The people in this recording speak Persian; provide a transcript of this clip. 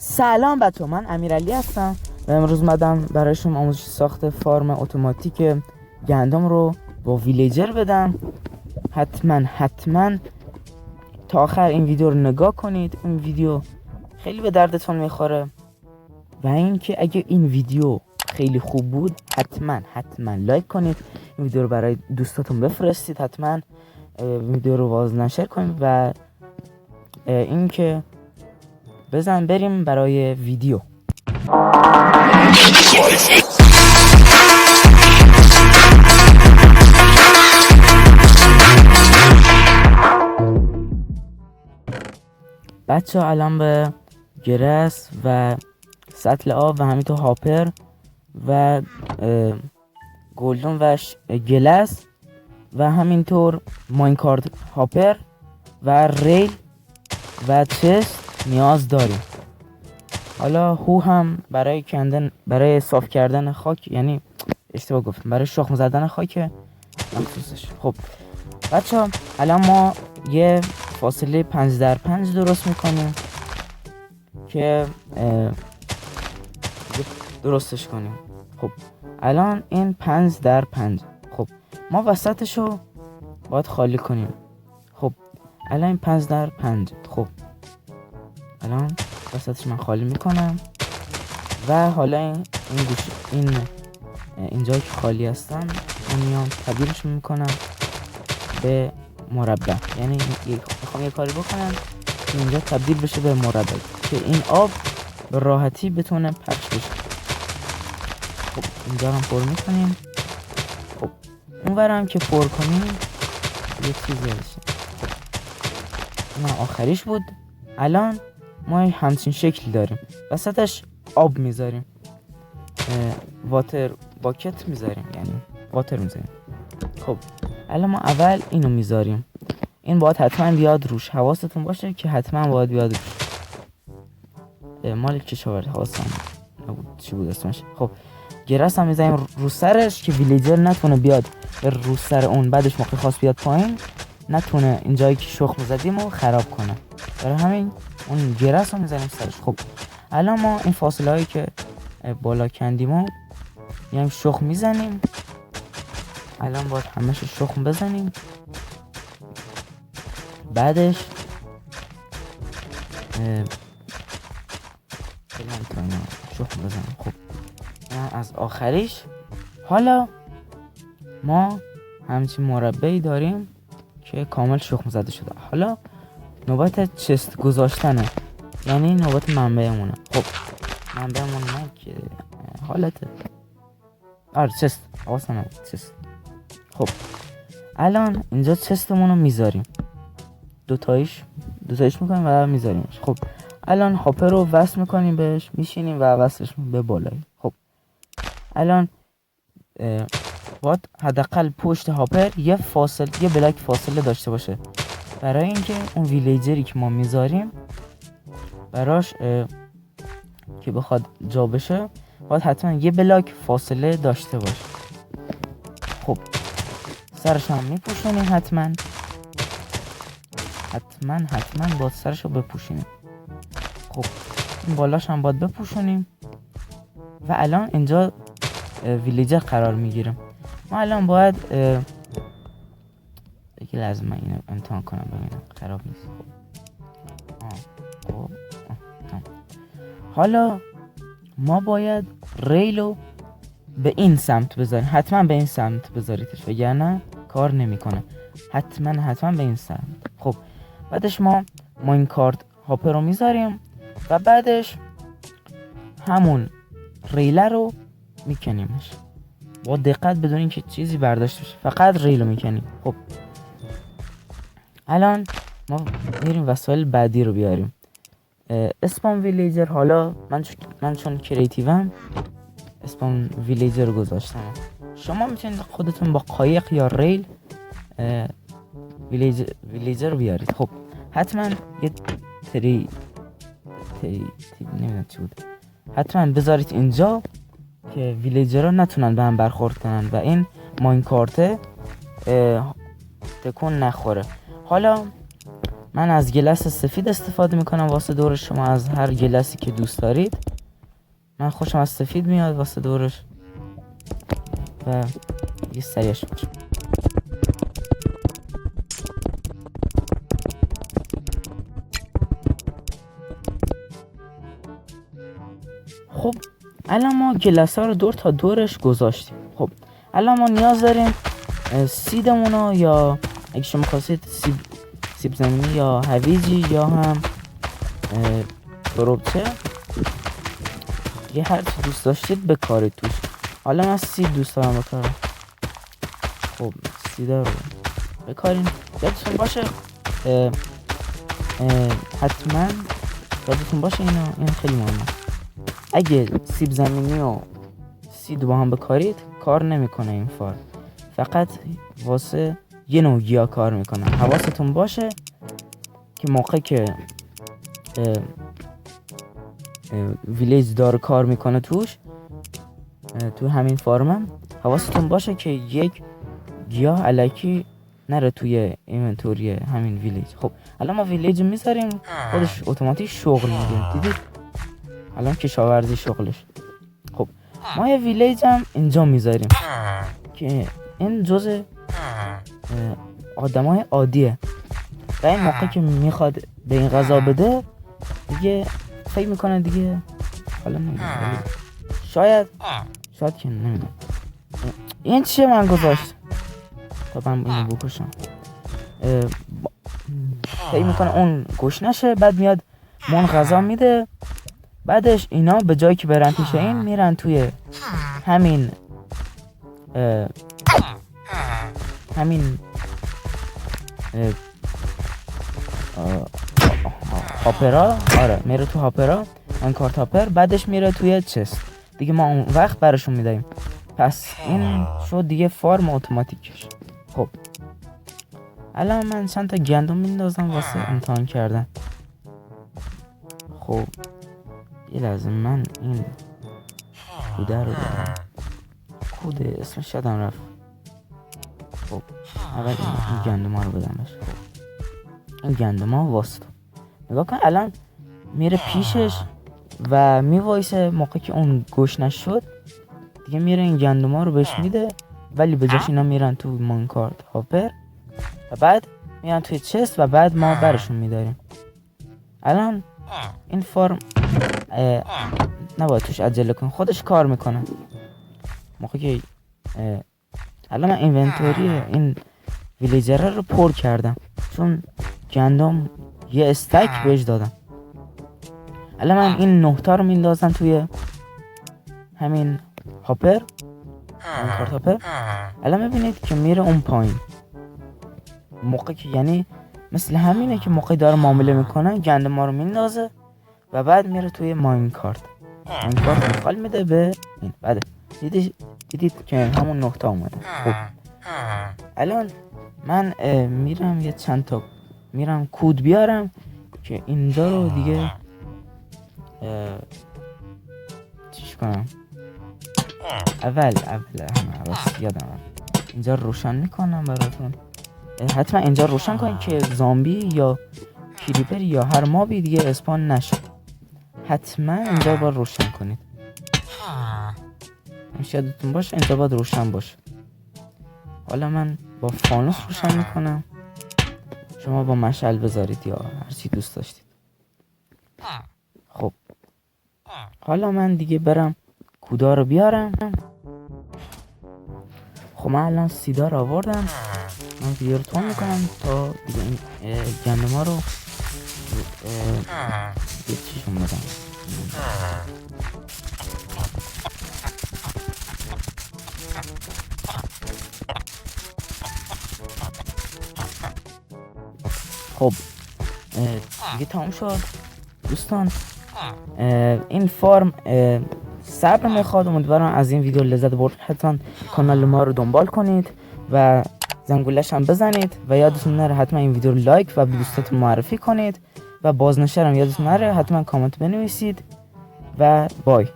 سلام بچه، من امیرعلی هستم و امروز مدام برای شما آموزش ساخت فارم اتوماتیک گندم رو با ویلیجر بدم. حتما تا آخر این ویدیو رو نگاه کنید. این ویدیو خیلی به دردتون میخوره و اینکه اگه این ویدیو خیلی خوب بود حتما لایک کنید، این ویدیو رو برای دوستاتون بفرستید، حتما ویدیو رو بازنشر کنید و اینکه بریم برای ویدیو. بچه الان به گرس و سطل آب و همینطور هاپر و گلدون و گلس و همینطور ماینکارت هاپر و ریل و چست نیاز داریم. حالا هو هم برای صاف کردن خاک، یعنی اشتباه گفتم، برای شخم زدن خاک مخصوصش. خب بچه الان ما یه فاصله 5x5 درست میکنیم که درستش کنیم. خب الان این 5x5، خب ما وسطشو باید خالی کنیم. خب الان این 5x5، خب الان وسطش من خالی میکنم و حالا این اینجایی که خالی هستن من میام تبدیلش میکنم به مربع، یعنی میخوام یه کاری بکنم که اینجا تبدیل بشه به مربع که این آب به راحتی بتونه پخش بشه. خب اینجا هم پر میکنیم. خب اونورم که پر کنیم یه چیزی هست. خب این آخریش بود. الان ما همچین شکل داریم، وسطش آب میذاریم، واتر باکت میذاریم، یعنی واتر میذاریم. خب الان ما اول اینو میذاریم، این باید حتما بیاد روش، حواستون باشه که حتما باید بیاد روش. مال کشاورز حواسم نبود چی بود اسمش. خب گرس هم میذاریم رو سرش که ویلیجر نتونه بیاد رو سر اون، بعدش موقع خواست بیاد پایین نتونه این جایی که شخم زدیم رو خراب کنه. برای همین اون گرس رو میذاریم سرش. خب الان ما این فاصله هایی که بالا کندیم رو یعنی شخم میزنیم. الان باید همش شخم بزنیم، بعدش شخم بزنیم. خب از آخریش حالا ما همچین مربعی داریم که کامل شخم زده شده. حالا نوبت چست گذاشتنه، یعنی نوبت منبعمونه. خب منبعمون نه که حالته چست، حواسم چست. خب الان اینجا چستمون رو میذاریم، دوتایش میکنیم و میذاریمش. خب الان هاپر رو وصل میکنیم بهش، میشینیم و وصلش به بالایی. خب الان باید حداقل پشت هاپر یه بلاک فاصله داشته باشه، برای اینکه اون ویلیجری که ما میذاریم براش که بخواد جا بشه باید حتما یه بلاک فاصله داشته باشه. خب سرش هم میپوشونیم، حتما باید سرش رو بپوشونیم. خب این بالاش هم باید بپوشونیم و الان اینجا ویلیجر قرار میگیریم. ما الان باید یکی لازم من اینو امتحان کنم ببینم خراب نیست. خب حالا ما باید ریلو به این سمت بذاریم، حتما به این سمت بذاریدش وگرنه کار نمیکنه. حتما به این سمت. خب بعدش ما ماینکارت هاپر رو میذاریم و بعدش همون ریله رو میکنیمش. با دقت بدون اینکه چیزی برداشته بشه، فقط ریل رو میکنیم. خب الان ما میریم وسایل بعدی رو بیاریم. اسپام ویلیجر. حالا من چون کریتیوم اسپام ویلیجر رو گذاشتم. شما میتونید خودتون با قایق یا ریل ویلیجر رو بیارید. خب حتما یه تری نمیدونم چی بود، حتما بذارید اینجا که ویلیجر ها نتونن به هم برخورد کنن و این ماینکارت تکون نخوره. حالا من از گلس سفید استفاده میکنم واسه دورش. شما از هر گلسی که دوست دارید. من خوشم از سفید میاد واسه دورش و یه سریعش باشه. خب الان ما گلس ها رو دور تا دورش گذاشتیم. خب الان ما نیاز داریم سیدمونو، یا اگه شما خواستید سیب زمینی یا هویجی یا هم تروبچه، یه هر چی دوست داشتید بکارید توش. حالا من سید دوست دارم بکارم. خب سیدا رو بکاریم. یادتون باشه حتما یادتون باشه این خیلی مهمه. اگه سیب زمینی و سید با هم بکارید کار نمیکنه این فار، فقط واسه یه نوع گیاه کار میکنه. حواستون باشه که موقع که ویلیج داره کار میکنه توش، تو همین فارمم حواستون باشه که یک گیاه الکی نره توی اینونتوری همین ویلیج. خب الان ما ویلیج میذاریم خودش اتوماتیک شغل میده. دیدید الان کشاورزی شغلش. خب ما یه ویلیج هم اینجا میذاریم که این جزء آدمای عادیه و این موقع که میخواد به این غذا بده دیگه فکر میکنه دیگه، حالا نمیدونم، شاید که نمیدونم این چیه من گذاشت تا من اینو بکشم. فکر میکنه اون گشنشه، بعد میاد من غذا میده. بعدش اینا به جایی که برن پیش این میرن توی همین هاپرا. آره میره تو هاپرا، من کارت هاپر. بعدش میره توی چست دیگه، ما اون وقت براشون میدهیم. پس این شد دیگه فارم اتوماتیکش. خب الان من چند تا گندم میندازم واسه امتحان کردن. خب یه لازم من این کوده رو دارم. کوده اسمش یادم رفت. خب اول این گندم ها رو بدمش. خب این گندم ها واسط نگاه کن، الان میره پیشش و میوایسه. موقع که اون گوش نشد دیگه میره این گندم ها رو بهش میده، ولی به جاش اینا میرن تو مانکارت هاپر و بعد میرن توی چست و بعد ما برشون میداریم. الان این فارم نباید توش عجله کن، خودش کار میکنه. موقع که الان من اینونتوری این ویلیجر رو پر کردم چون گندم یه استک بهش دادم. الان من این 9 تا رو میندازم توی همین هاپر، این کارت هاپر. الان میبینید که میره اون پایین. موقع که یعنی مثل همینه که موقعی داره معامله میکنه گندم ما رو میندازه و بعد میره توی ماین کارت. این کارت مخال میده به این. بعد دیدید که همون 9 تا اومده. خب الان من میرم یه چند تا میرم کود بیارم که اینجا رو دیگه چیش کنم. اول یادم اینجا روشن میکنم براتون. حتما اینجا روشن کنید که زامبی یا کریپر یا هر مابی دیگه اسپان نشه. حتما اینجا باید روشن کنید. یادتون باشه اینجا باید روشن باشه. حالا من با فانوس روشن میکنم، شما با مشعل بذارید یا هر چی دوست داشتید. خب حالا من دیگه برم کودا رو بیارم. خب من الان سیدا رو آوردم، من ویدیو رو تون میکنم تا دیگه این گندما رو یه چیشون بدم. خب دیگه تموم شد دوستان. این فارم صبر میخواد. امیدوارم از این ویدیو لذت برد. حتما کانال ما رو دنبال کنید و زنگولش هم بزنید و یادتون نره حتما این ویدیو رو لایک و به دوستاتون معرفی کنید و بازنشرم یادتون نره حتما کامنت بنویسید و بای.